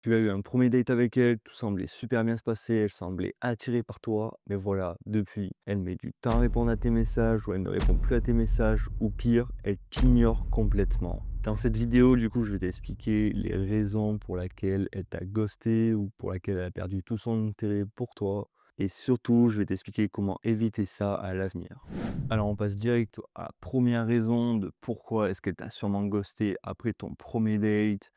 Tu as eu un premier date avec elle, tout semblait super bien se passer, elle semblait attirée par toi, mais voilà, depuis, elle met du temps à répondre à tes messages ou elle ne répond plus à tes messages ou pire, elle t'ignore complètement. Dans cette vidéo, du coup, je vais t'expliquer les raisons pour lesquelles elle t'a ghosté ou pour lesquelles elle a perdu tout son intérêt pour toi. Et surtout, je vais t'expliquer comment éviter ça à l'avenir. Alors, on passe direct à la première raison de pourquoi est-ce qu'elle t'a sûrement ghosté après ton premier date.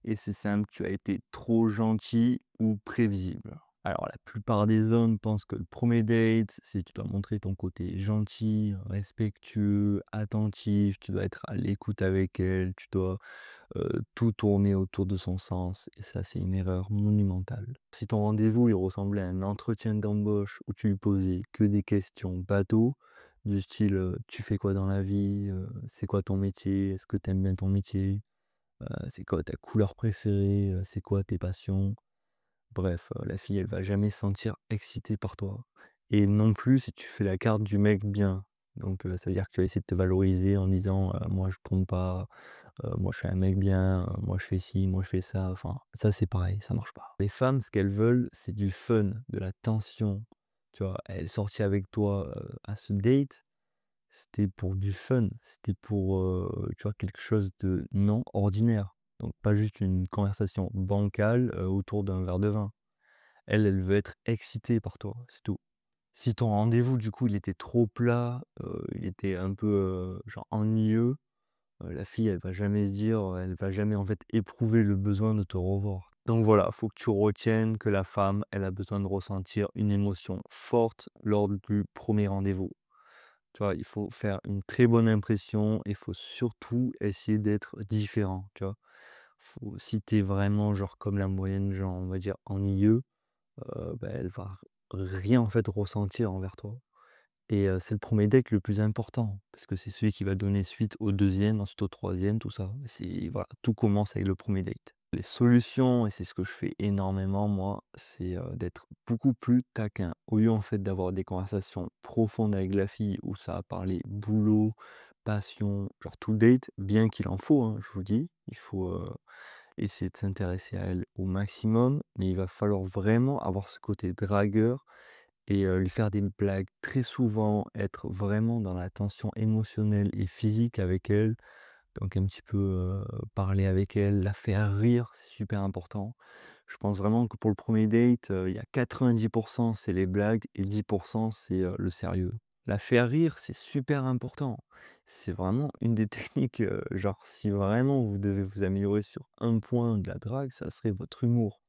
Et c'est simple, tu as été trop gentil ou prévisible. Alors, la plupart des hommes pensent que le premier date, c'est tu dois montrer ton côté gentil, respectueux, attentif, tu dois être à l'écoute avec elle, tu dois tout tourner autour de son sens. Et ça, c'est une erreur monumentale. Si ton rendez-vous, il ressemblait à un entretien d'embauche où tu lui posais que des questions bateau, du style tu fais quoi dans la vie, c'est quoi ton métier, est-ce que tu aimes bien ton métier, c'est quoi ta couleur préférée, c'est quoi tes passions. Bref, la fille, elle va jamais se sentir excitée par toi et non plus si tu fais la carte du mec bien. Donc ça veut dire que tu vas essayer de te valoriser en disant: «Moi je compte pas, moi je suis un mec bien, moi je fais ci, moi je fais ça». Enfin, ça c'est pareil, ça marche pas. Les femmes, ce qu'elles veulent, c'est du fun, de la tension, tu vois? Elle est sortie avec toi, à ce date, c'était pour du fun, c'était pour, tu vois, quelque chose de non ordinaire. Donc pas juste une conversation bancale, autour d'un verre de vin. Elle, elle veut être excitée par toi, c'est tout. Si ton rendez-vous, du coup, il était trop plat, il était un peu, genre ennuyeux, la fille, elle va jamais se dire, elle va jamais, en fait, éprouver le besoin de te revoir. Donc voilà, faut que tu retiennes que la femme, elle a besoin de ressentir une émotion forte lors du premier rendez-vous. Tu vois? Il faut faire une très bonne impression et il faut surtout essayer d'être différent, tu vois? Si tu es vraiment, genre, comme la moyenne, genre, on va dire ennuyeux, bah, elle va rien, en fait, ressentir envers toi et c'est le premier date le plus important parce que c'est celui qui va donner suite au deuxième, ensuite au troisième, tout ça. C'est voilà, tout commence avec le premier date. Les solutions et c'est ce que je fais énormément moi, c'est, d'être beaucoup plus taquin. Au lieu, en fait, d'avoir des conversations profondes avec la fille où ça va parler boulot, passion, genre tout le date, bien qu'il en faut, hein, je vous dis. Il faut, essayer de s'intéresser à elle au maximum, mais il va falloir vraiment avoir ce côté dragueur et lui faire des blagues très souvent, être vraiment dans la tension émotionnelle et physique avec elle. Donc un petit peu, parler avec elle, la faire rire, c'est super important. Je pense vraiment que pour le premier date, il y a 90 c'est les blagues et 10 c'est, le sérieux. La faire rire, c'est super important. C'est vraiment une des techniques, genre si vraiment vous devez vous améliorer sur un point de la drague, ça serait votre humour.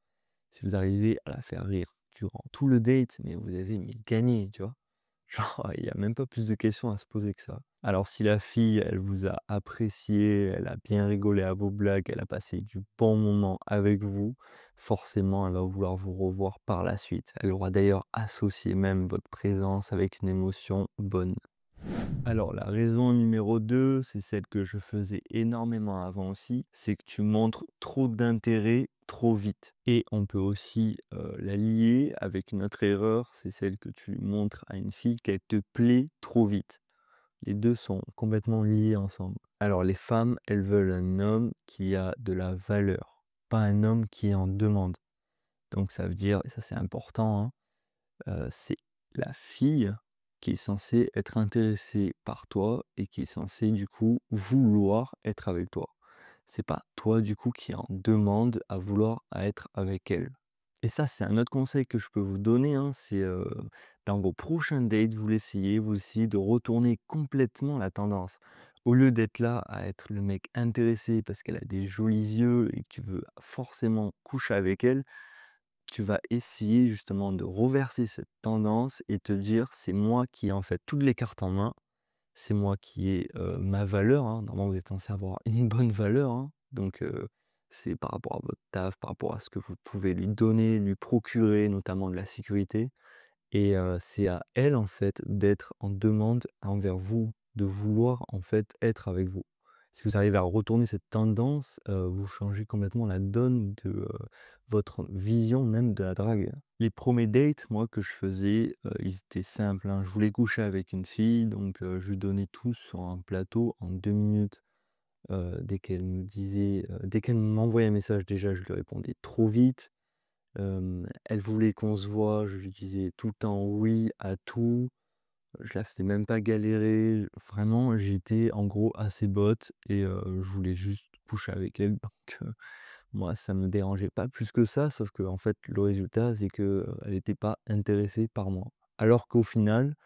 Si vous arrivez à la faire rire durant tout le date, mais vous avez mais gagné, tu vois? Genre, il y a même pas plus de questions à se poser que ça. Alors si la fille, elle vous a apprécié, elle a bien rigolé à vos blagues, elle a passé du bon moment avec vous, forcément, elle va vouloir vous revoir par la suite. Elle aura d'ailleurs associé même votre présence avec une émotion bonne. Alors la raison numéro 2, c'est celle que je faisais énormément avant aussi, c'est que tu montres trop d'intérêt trop vite. Et on peut aussi, la lier avec une autre erreur, c'est celle que tu montres à une fille qu'elle te plaît trop vite. Les 2 sont complètement liés ensemble. Alors les femmes, elles veulent un homme qui a de la valeur, pas un homme qui est en demande. Donc ça veut dire, et ça c'est important, hein, c'est la fille qui est censée être intéressée par toi et qui est censée du coup vouloir être avec toi. C'est pas toi du coup qui en demande à vouloir à être avec elle. Et ça, c'est un autre conseil que je peux vous donner, hein, c'est, dans vos prochains dates, vous essayez de retourner complètement la tendance. Au lieu d'être là à être le mec intéressé parce qu'elle a des jolis yeux et que tu veux forcément coucher avec elle, tu vas essayer justement de reverser cette tendance et te dire: «C'est moi qui ai en fait toutes les cartes en main, c'est moi qui ai, ma valeur», hein. Normalement, vous êtes censé avoir une bonne valeur, hein, donc c'est par rapport à votre taf, par rapport à ce que vous pouvez lui donner, lui procurer, notamment de la sécurité et c'est à elle, en fait, d'être en demande envers vous, de vouloir, en fait, être avec vous. Si vous arrivez à retourner cette tendance, vous changez complètement la donne de, votre vision même de la drague. Les premiers dates, moi, que je faisais, ils étaient simples, hein. Je voulais coucher avec une fille, donc je lui donnais tout sur un plateau en 2 minutes. dès qu'elle m'envoyait un message, déjà, je lui répondais trop vite. Elle voulait qu'on se voit, je lui disais tout le temps «oui» à tout. Je la faisais même pas galérer. Vraiment, j'étais en gros à ses bottes et je voulais juste coucher avec elle donc moi, ça me dérangeait pas plus que ça, sauf que en fait, le résultat, c'est que, elle était pas intéressée par moi. Alors qu'au final,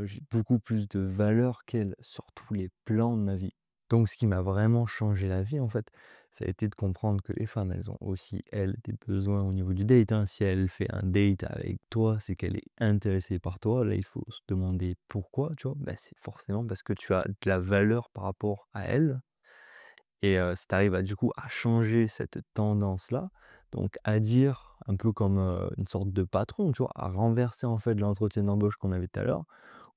j'ai beaucoup plus de valeur qu'elle sur tous les plans de ma vie. Donc ce qui m'a vraiment changé la vie, en fait, ça a été de comprendre que les femmes, elles ont aussi, elles, des besoins au niveau du date, hein. Si elle fait un date avec toi, c'est qu'elle est intéressée par toi. Là, il faut se demander pourquoi, tu vois? Bah, c'est forcément parce que tu as de la valeur par rapport à elle et si tu arrives à, du coup, à changer cette tendance-là, donc à dire un peu comme, une sorte de patron, tu vois? À renverser, en fait, l'entretien d'embauche qu'on avait tout à l'heure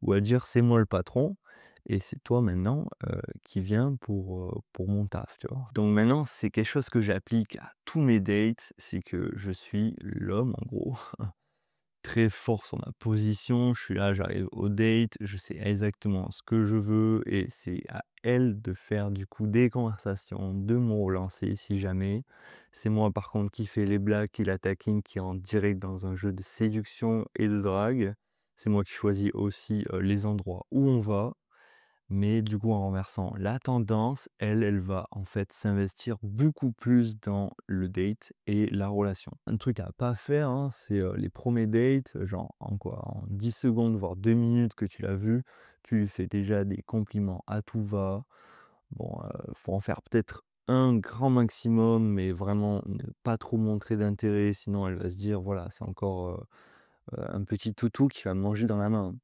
ou à dire: «C'est moi le patron et c'est toi maintenant, qui viens pour mon taf», tu vois? Donc maintenant, c'est quelque chose que j'applique à tous mes dates, c'est que je suis l'homme, en gros, très fort sur ma position. Je suis là, j'arrive au date, je sais exactement ce que je veux et c'est à elle de faire, du coup, des conversations, de me relancer si jamais. C'est moi, par contre, qui fait les blagues, qui la taquine, qui est en direct dans un jeu de séduction et de drague. C'est moi qui choisis aussi, les endroits où on va. Mais du coup, en renversant la tendance, elle, elle va en fait s'investir beaucoup plus dans le date et la relation. Un truc à pas faire, hein, c'est les premiers dates, genre en quoi? En 10 secondes, voire 2 minutes que tu l'as vu, tu lui fais déjà des compliments à tout va. Bon, faut en faire peut-être un grand maximum, mais vraiment ne pas trop montrer d'intérêt, sinon elle va se dire: «Voilà, c'est encore, un petit toutou qui va me manger dans la main».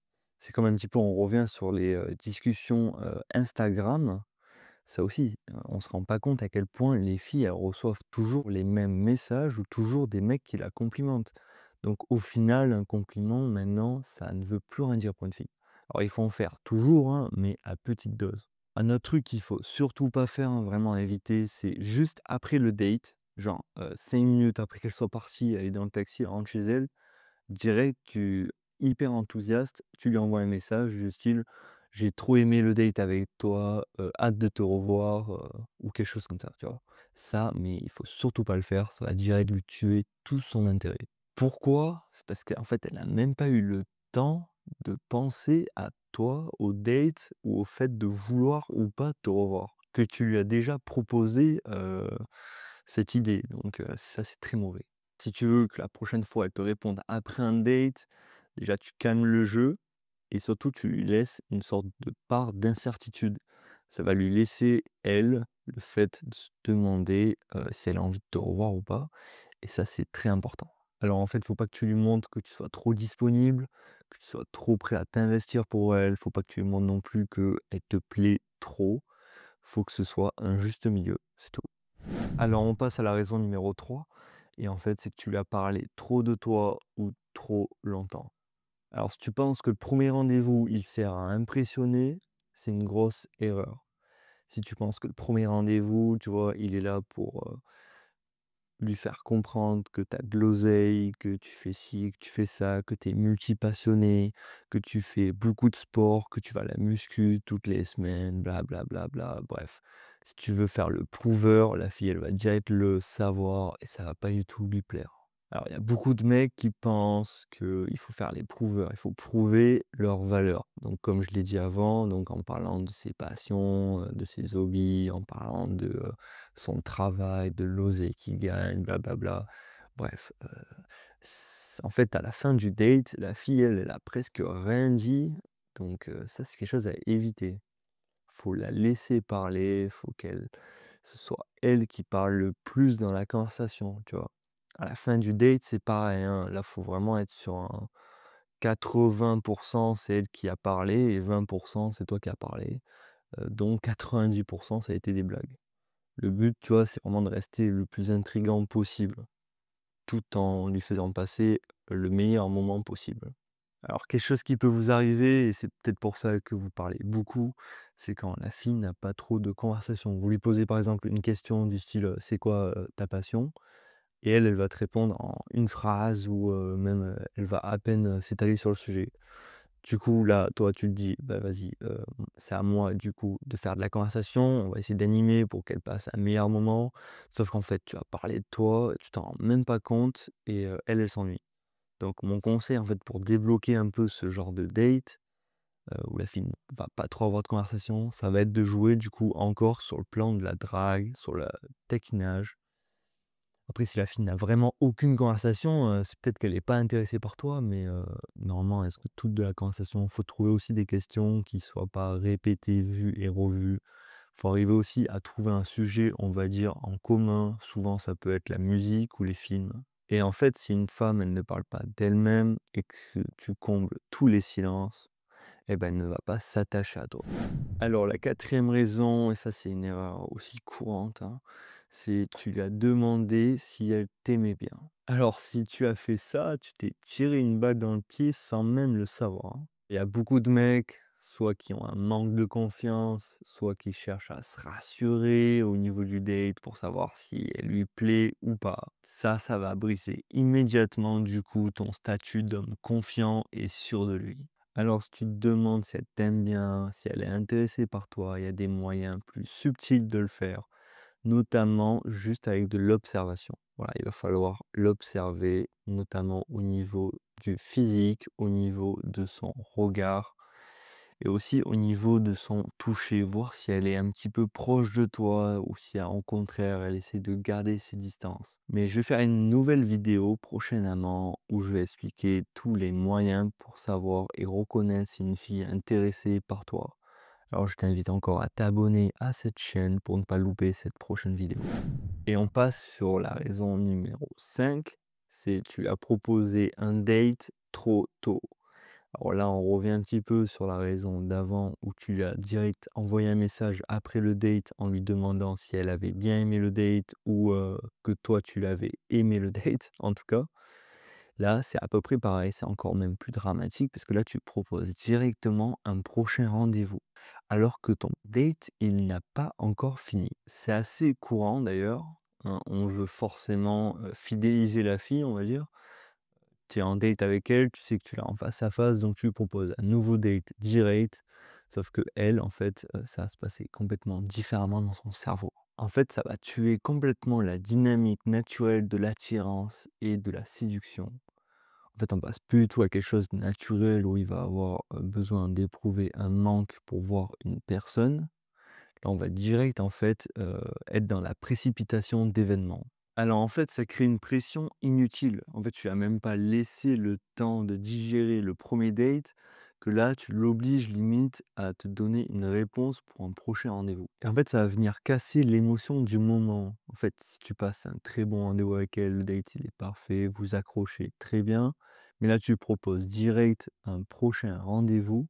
C'est comme un petit peu on revient sur les, discussions, Instagram. Ça aussi, on se rend pas compte à quel point les filles, elles reçoivent toujours les mêmes messages ou toujours des mecs qui la complimentent. Donc au final, un compliment maintenant, ça ne veut plus rien dire pour une fille. Alors il faut en faire toujours, hein, mais à petite dose. Un autre truc qu'il faut surtout pas faire, hein, vraiment éviter, c'est juste après le date, genre, 5 minutes après qu'elle soit partie, elle est dans le taxi, elle rentre chez elle, direct, tu hyper enthousiaste, tu lui envoies un message du style: «J'ai trop aimé le date avec toi, hâte de te revoir», ou quelque chose comme ça, tu vois? Ça, mais il faut surtout pas le faire, ça va direct lui tuer tout son intérêt. Pourquoi? C'est parce qu'en fait, elle a même pas eu le temps de penser à toi, au date ou au fait de vouloir ou pas te revoir. Que tu lui as déjà proposé, cette idée, donc ça, c'est très mauvais. Si tu veux que la prochaine fois, elle te réponde après un date, déjà tu calmes le jeu et surtout tu lui laisses une sorte de part d'incertitude. Ça va lui laisser, elle, le fait de se demander, si elle a envie de te revoir ou pas et ça, c'est très important. Alors en fait, faut pas que tu lui montres que tu sois trop disponible, que tu sois trop prêt à t'investir pour elle, faut pas que tu lui montres non plus qu'elle te plaît trop. Faut que ce soit un juste milieu, c'est tout. Alors on passe à la raison numéro 3 et en fait, c'est que tu lui as parlé trop de toi ou trop longtemps. Alors si tu penses que le premier rendez-vous, il sert à impressionner, c'est une grosse erreur. Si tu penses que le premier rendez-vous, tu vois, il est là pour, lui faire comprendre que tu as de l'oseille, que tu fais ci, que tu fais ça, que tu es multipassionné, que tu fais beaucoup de sport, que tu vas à la muscu toutes les semaines, bla bla bla bla, bref. Si tu veux faire le prouveur, la fille, elle va direct le savoir et ça va pas du tout lui plaire. Alors, il y a beaucoup de mecs qui pensent qu'il faut faire les prouveurs, il faut prouver leur valeur. Donc, comme je l'ai dit avant, donc en parlant de ses passions, de ses hobbies, en parlant de son travail, de l'oseille qu'il gagne, blablabla. Bref, en fait, à la fin du date, la fille, elle, elle a presque rien dit. Donc, ça, c'est quelque chose à éviter. Faut la laisser parler, faut qu'elle ce soit elle qui parle le plus dans la conversation, tu vois? À la fin du date, c'est pareil, hein, là, faut vraiment être sur un 80 c'est elle qui a parlé et 20 c'est toi qui as parlé, donc 90 ça a été des blagues. Le but, tu vois, c'est vraiment de rester le plus intriguant possible, tout en lui faisant passer le meilleur moment possible. Alors quelque chose qui peut vous arriver, et c'est peut-être pour ça que vous parlez beaucoup, c'est quand la fille n'a pas trop de conversation. Vous lui posez par exemple une question du style, «C'est quoi, ta passion?» et elle, elle va te répondre en une phrase ou même, elle va à peine, s'étaler sur le sujet. Du coup, là, toi, tu te dis: «Bah, vas-y, c'est à moi, du coup, de faire de la conversation. On va essayer d'animer pour qu'elle passe un meilleur moment». Sauf qu'en fait, tu vas parler de toi, tu t'en rends même pas compte et elle, elle s'ennuie. Donc mon conseil, en fait, pour débloquer un peu ce genre de date, où la fille ne va pas trop avoir de conversation, ça va être de jouer, du coup, encore sur le plan de la drague, sur le taquinage. Après, si la fille n'a vraiment aucune conversation, c'est peut-être qu'elle est pas intéressée par toi, mais normalement, est-ce que toute de la conversation, faut trouver aussi des questions qui soient pas répétées, vues et revues. Faut arriver aussi à trouver un sujet, on va dire, en commun. Souvent, ça peut être la musique ou les films. Et en fait, si une femme, elle ne parle pas d'elle-même et que tu combles tous les silences, eh ben, elle ne va pas s'attacher à toi. Alors la quatrième raison, et ça c'est une erreur aussi courante, hein, c'est tu lui as demandé si elle t'aimait bien. Alors si tu as fait ça, tu t'es tiré une balle dans le pied sans même le savoir, hein. Il y a beaucoup de mecs, soit qui ont un manque de confiance, soit qui cherchent à se rassurer au niveau du date pour savoir si elle lui plaît ou pas. Ça va briser immédiatement du coup ton statut d'homme confiant et sûr de lui. Alors, si tu te demandes si elle t'aime bien, si elle est intéressée par toi, il y a des moyens plus subtils de le faire, notamment juste avec de l'observation. Voilà, il va falloir l'observer, notamment au niveau du physique, au niveau de son regard et aussi au niveau de son toucher, voir si elle est un petit peu proche de toi ou si au contraire elle essaie de garder ses distances. Mais je vais faire une nouvelle vidéo prochainement où je vais expliquer tous les moyens pour savoir et reconnaître si une fille est intéressée par toi. Alors je t'invite encore à t'abonner à cette chaîne pour ne pas louper cette prochaine vidéo. Et on passe sur la raison numéro 5, c'est tu as proposé un date trop tôt. Alors là, on revient un petit peu sur la raison d'avant où tu lui as direct envoyé un message après le date en lui demandant si elle avait bien aimé le date ou que toi tu l'avais aimé le date, en tout cas. Là, c'est à peu près pareil, c'est encore même plus dramatique parce que là, tu proposes directement un prochain rendez-vous alors que ton date, il n'a pas encore fini. C'est assez courant d'ailleurs, hein, on veut forcément fidéliser la fille, on va dire. Tu es en date avec elle, tu sais que tu l'as en face à face, donc tu lui proposes un nouveau date direct. Sauf que elle, en fait, ça va se passer complètement différemment dans son cerveau. En fait, ça va tuer complètement la dynamique naturelle de l'attirance et de la séduction. En fait, on passe plus du tout à quelque chose de naturel où il va avoir besoin d'éprouver un manque pour voir une personne. Là, on va direct, en fait, être dans la précipitation d'événements. Alors, en fait, ça crée une pression inutile. En fait, tu as même pas laissé le temps de digérer le premier date, que là, tu l'obliges limite à te donner une réponse pour un prochain rendez-vous. Et en fait, ça va venir casser l'émotion du moment. En fait, si tu passes un très bon rendez-vous avec elle, le date, il est parfait, vous accrochez très bien. Mais là, tu proposes direct un prochain rendez-vous,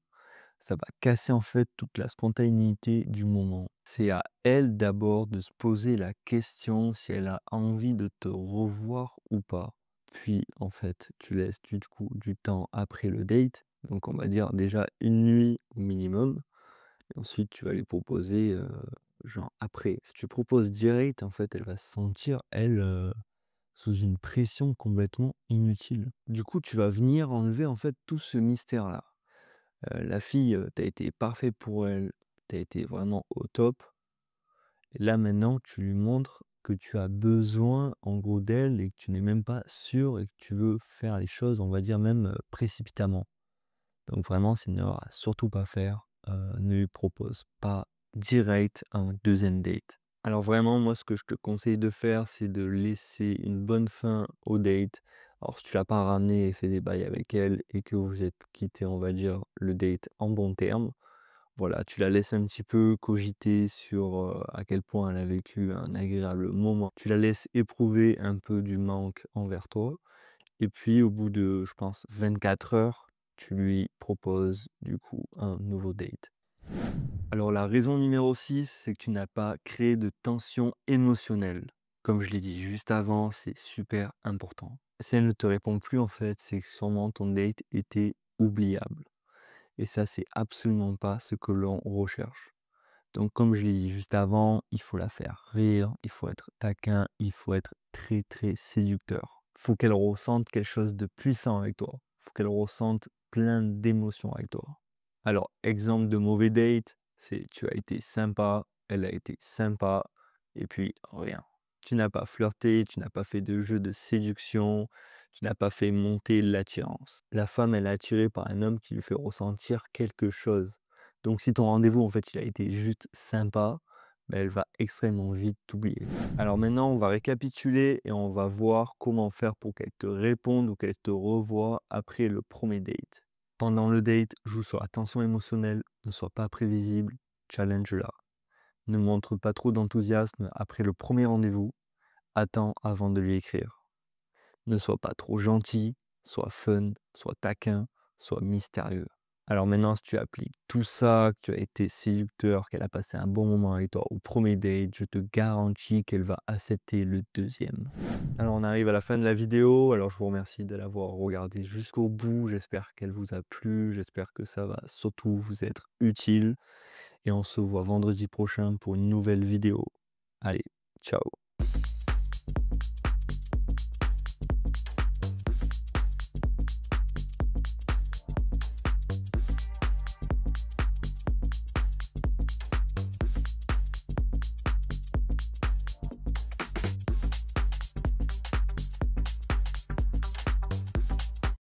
ça va casser en fait toute la spontanéité du moment. C'est à elle d'abord de se poser la question si elle a envie de te revoir ou pas. Puis en fait, tu laisses du coup du temps après le date, donc on va dire déjà une nuit au minimum. Et ensuite, tu vas lui proposer genre après. Si tu proposes direct, en fait, elle va se sentir, elle, sous une pression complètement inutile. Du coup, tu vas venir enlever en fait tout ce mystère-là. La fille, tu as été parfait pour elle, tu as été vraiment au top et là maintenant tu lui montres que tu as besoin en gros d'elle et que tu n'es même pas sûr et que tu veux faire les choses, on va dire même, précipitamment. Donc vraiment c'est une erreur à surtout pas faire, ne lui propose pas direct un deuxième date. Alors vraiment moi ce que je te conseille de faire, c'est de laisser une bonne fin au date. Alors si tu l'as pas ramené et fait des bails avec elle et que vous êtes quitté, on va dire, le date en bons termes, voilà, tu la laisses un petit peu cogiter sur, à quel point elle a vécu un agréable moment. Tu la laisses éprouver un peu du manque envers toi et puis au bout de, je pense, 24 heures, tu lui proposes du coup un nouveau date. Alors la raison numéro 6, c'est que tu n'as pas créé de tension émotionnelle. Comme je l'ai dit juste avant, c'est super important. Si elle ne te répond plus en fait, c'est que sûrement ton date était oubliable. Et ça, c'est absolument pas ce que l'on recherche. Donc comme je l'ai dit juste avant, il faut la faire rire, il faut être taquin, il faut être très très séducteur. Il faut qu'elle ressente quelque chose de puissant avec toi. faut qu'elle ressente plein d'émotions avec toi. Alors, exemple de mauvais date, c'est tu as été sympa, elle a été sympa, et puis rien. Tu n'as pas flirté, tu n'as pas fait de jeu de séduction, tu n'as pas fait monter l'attirance. La femme, elle est attirée par un homme qui lui fait ressentir quelque chose. Donc si ton rendez-vous, en fait, il a été juste sympa, ben, elle va extrêmement vite t'oublier. Alors maintenant, on va récapituler et on va voir comment faire pour qu'elle te réponde ou qu'elle te revoie après le premier date. Pendant le date, joue sur la tension émotionnelle, ne sois pas prévisible, challenge-la. Ne montre pas trop d'enthousiasme après le premier rendez-vous, attends avant de lui écrire. Ne sois pas trop gentil, sois fun, sois taquin, sois mystérieux. Alors maintenant, si tu appliques tout ça, que tu as été séducteur, qu'elle a passé un bon moment avec toi au premier date, je te garantis qu'elle va accepter le deuxième. Alors on arrive à la fin de la vidéo, alors je vous remercie de l'avoir regardé jusqu'au bout, j'espère qu'elle vous a plu, j'espère que ça va surtout vous être utile et on se voit vendredi prochain pour une nouvelle vidéo. Allez, ciao!